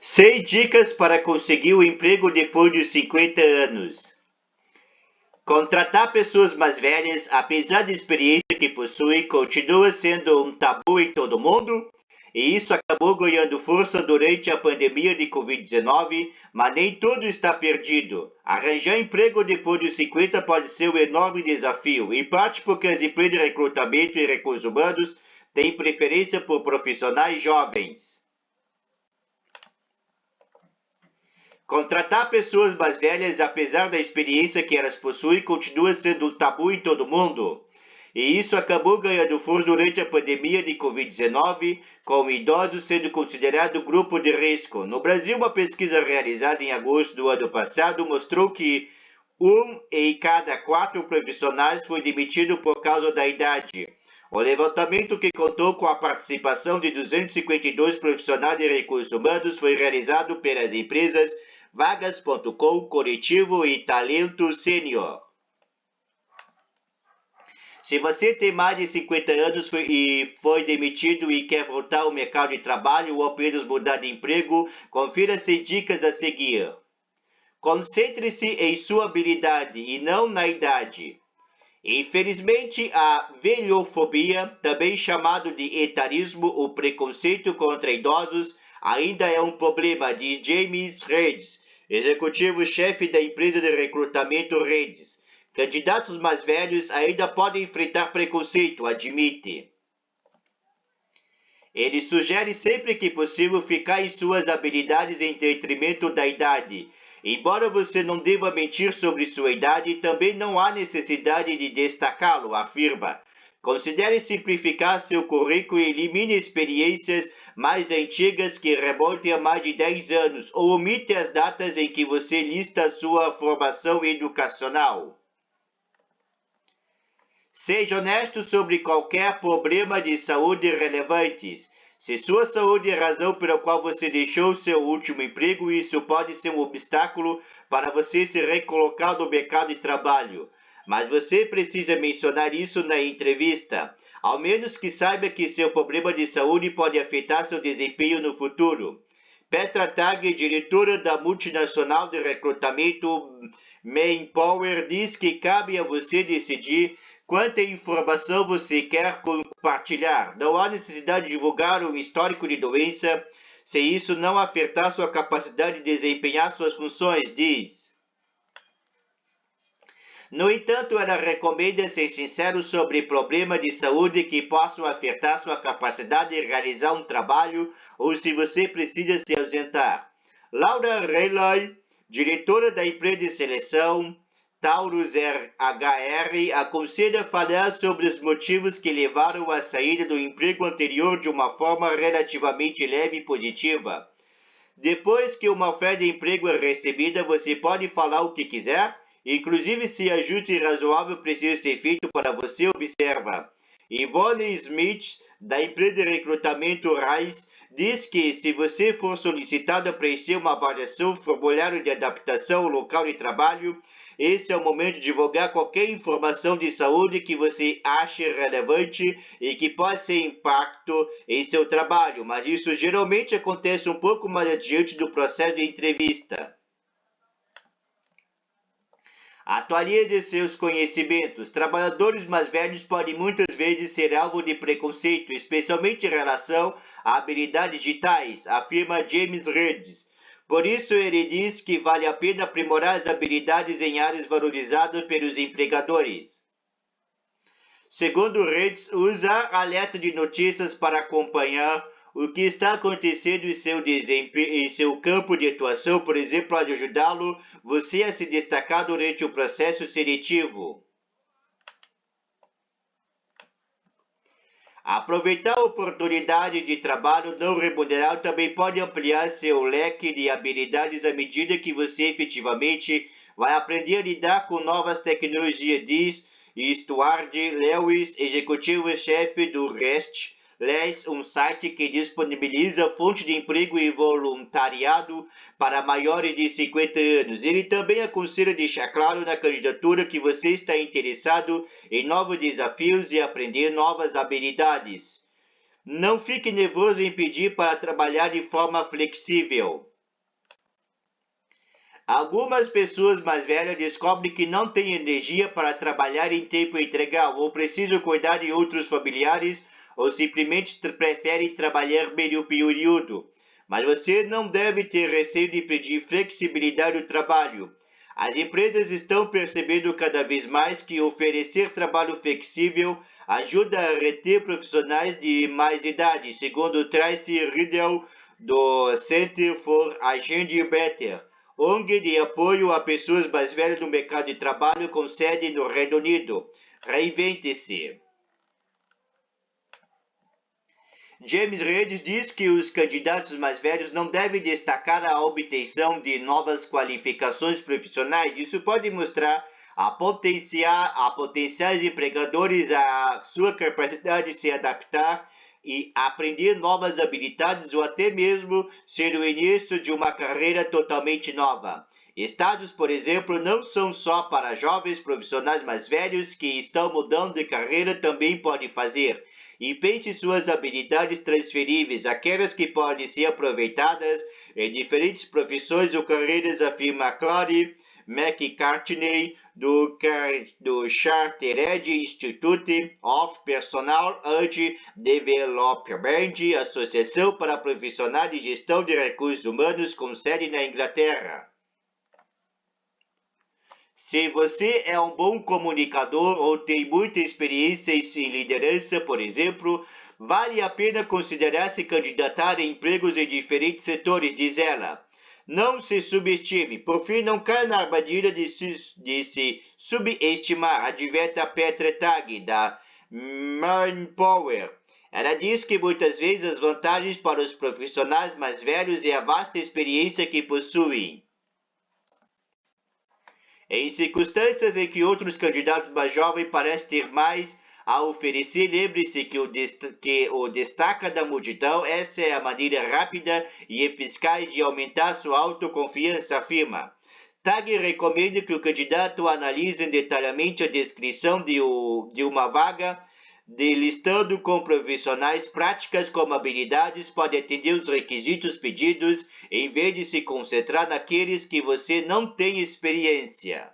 6 dicas para conseguir o emprego depois dos 50 anos. Contratar pessoas mais velhas, apesar da experiência que possuem, continua sendo um tabu em todo mundo, e isso acabou ganhando força durante a pandemia de Covid-19, mas nem tudo está perdido. Arranjar emprego depois dos 50 pode ser um enorme desafio, em parte porque as empresas de recrutamento e recursos humanos têm preferência por profissionais jovens. Contratar pessoas mais velhas, apesar da experiência que elas possuem, continua sendo um tabu em todo mundo. E isso acabou ganhando força durante a pandemia de Covid-19, com idosos sendo considerado grupo de risco. No Brasil, uma pesquisa realizada em agosto do ano passado mostrou que 1 em cada 4 profissionais foi demitido por causa da idade. O levantamento, que contou com a participação de 252 profissionais de recursos humanos, foi realizado pelas empresas Vagas.com, Coletivo e Talento Sênior. Se você tem mais de 50 anos e foi demitido e quer voltar ao mercado de trabalho ou apenas mudar de emprego, confira as dicas a seguir. Concentre-se em sua habilidade e não na idade. Infelizmente, a velhofobia, também chamado de etarismo ou preconceito contra idosos, ainda é um problema, diz James Redes, executivo-chefe da empresa de recrutamento Redes. Candidatos mais velhos ainda podem enfrentar preconceito, admite. Ele sugere sempre que possível ficar em suas habilidades em detrimento da idade. Embora você não deva mentir sobre sua idade, também não há necessidade de destacá-lo, afirma. Considere simplificar seu currículo e elimine experiências mais antigas que remontem a mais de 10 anos ou omite as datas em que você lista sua formação educacional. Seja honesto sobre qualquer problema de saúde relevantes. Se sua saúde é a razão pela qual você deixou seu último emprego, isso pode ser um obstáculo para você se recolocar no mercado de trabalho. Mas você precisa mencionar isso na entrevista, ao menos que saiba que seu problema de saúde pode afetar seu desempenho no futuro. Petra Tag, diretora da multinacional de recrutamento Manpower, diz que cabe a você decidir quanta informação você quer compartilhar. Não há necessidade de divulgar um histórico de doença se isso não afetar sua capacidade de desempenhar suas funções, diz. No entanto, ela recomenda ser sincero sobre problemas de saúde que possam afetar sua capacidade de realizar um trabalho ou se você precisa se ausentar. Laura Relay, diretora da empresa de seleção Taurus HR, aconselha falar sobre os motivos que levaram à saída do emprego anterior de uma forma relativamente leve e positiva. Depois que uma oferta de emprego é recebida, você pode falar o que quiser, inclusive se ajuste razoável precisa ser feito para você, observa. Yvonne Smith, da empresa de recrutamento Rice, diz que se você for solicitado a preencher uma avaliação, formulário de adaptação ao local de trabalho, esse é o momento de divulgar qualquer informação de saúde que você ache relevante e que possa ter impacto em seu trabalho, mas isso geralmente acontece um pouco mais adiante do processo de entrevista. Atualize seus conhecimentos. Trabalhadores mais velhos podem muitas vezes ser alvo de preconceito, especialmente em relação a habilidades digitais, afirma James Redes. Por isso, ele diz que vale a pena aprimorar as habilidades em áreas valorizadas pelos empregadores. Segundo Redes, usar alerta de notícias para acompanhar o que está acontecendo em seu campo de atuação, por exemplo, pode ajudá-lo você a se destacar durante o processo seletivo. Aproveitar a oportunidade de trabalho não remunerado também pode ampliar seu leque de habilidades à medida que você efetivamente vai aprender a lidar com novas tecnologias, diz Stuart Lewis, executivo-chefe do REST, um site que disponibiliza fontes de emprego e voluntariado para maiores de 50 anos. Ele também aconselha deixar claro na candidatura que você está interessado em novos desafios e aprender novas habilidades. Não fique nervoso em pedir para trabalhar de forma flexível. Algumas pessoas mais velhas descobrem que não têm energia para trabalhar em tempo integral ou precisam cuidar de outros familiares ou simplesmente preferem trabalhar meio período. Mas você não deve ter receio de pedir flexibilidade no trabalho. As empresas estão percebendo cada vez mais que oferecer trabalho flexível ajuda a reter profissionais de mais idade, segundo Tracy Riddle, do Center for Aging Better, ONG de apoio a pessoas mais velhas no mercado de trabalho com sede no Reino Unido. Reinvente-se. James Reed diz que os candidatos mais velhos não devem destacar a obtenção de novas qualificações profissionais. Isso pode mostrar a potenciais empregadores a sua capacidade de se adaptar e aprender novas habilidades ou até mesmo ser o início de uma carreira totalmente nova. Estágios, por exemplo, não são só para jovens profissionais mais velhos que estão mudando de carreira também podem fazer. E pense suas habilidades transferíveis, aquelas que podem ser aproveitadas em diferentes profissões ou carreiras, afirma Claude McCartney, do Chartered Institute of Personal and Development, Associação para Profissionais de Gestão de Recursos Humanos com sede na Inglaterra. Se você é um bom comunicador ou tem muita experiência em liderança, por exemplo, vale a pena considerar se candidatar a empregos em diferentes setores, diz ela. Não se subestime, por fim não caia na armadilha de se subestimar, adverte Petra Tag, da Manpower. Ela diz que muitas vezes as vantagens para os profissionais mais velhos é a vasta experiência que possuem. Em circunstâncias em que outros candidatos mais jovens parecem ter mais a oferecer, lembre-se que o destaca da multidão. Essa é a maneira rápida e eficaz de aumentar sua autoconfiança, afirma. Tag recomenda que o candidato analise detalhadamente a descrição de uma vaga, listando com profissionais práticas como habilidades para atender os requisitos pedidos, em vez de se concentrar naqueles que você não tem experiência.